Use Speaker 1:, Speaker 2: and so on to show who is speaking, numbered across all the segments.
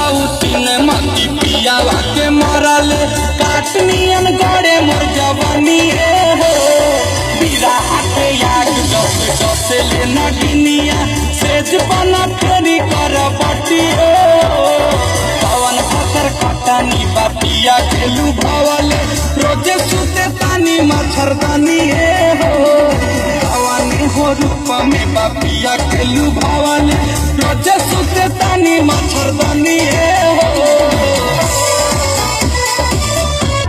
Speaker 1: सौतीन मती पियावा के मरले काटनियन गड़े मोर जवानी हो बिरहा के याद जस जस ले नगिनिया सेज बना फेरी कर बटी हो पवन फकर कटानी बापिया खेलू भवले रोजे सुते तानी मच्छरदानी हो भवानी हो रूप में बापिया खेलू भवले रोजे सुते तानी मच्छरदानी हो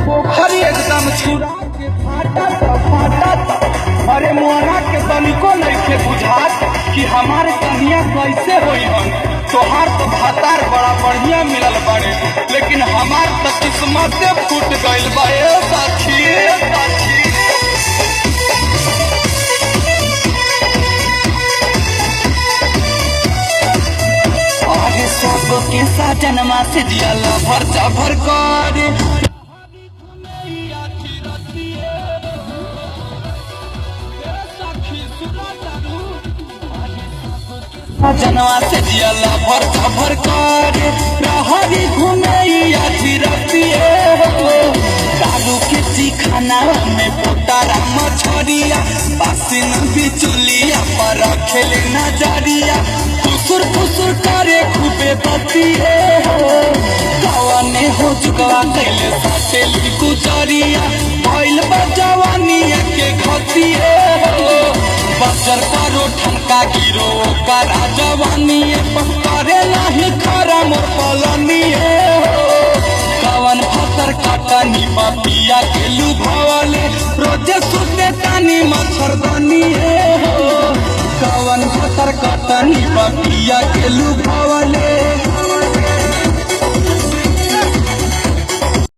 Speaker 1: पोखरी एकदम छुड़ा के फाटा अरे मोहना के तनिको नइखे बुझात कि हमारे कन्या कैसे होई हन तोहार तो भातार बड़ा बढ़िया मिलल बाड़े लेकिन हमार तो किस्मते फूट गइल बा ए साथी आगे सब के साजनमा से दिया भर भर करे जनवा से जियला भर भर करे रहरी घुमैया रतिए दारू के चिखाना में पोटारा मछरिया बासिन बिचुलिया पर खेले नजरिया फुसुर फुसुर करे खूबे बतिए गवाने हो चुकवा कैले साटेली गुजरिया भइल बा जवानिया के घतिए बजर करो ठनका गिरो करा जवानी करे नहीं खरा मोर पलनी कवन फतर काटनी बापिया खेलू भवले रोजे सुते तानी मच्छरदानी कवन फतर काटनी बापिया खेलू भवले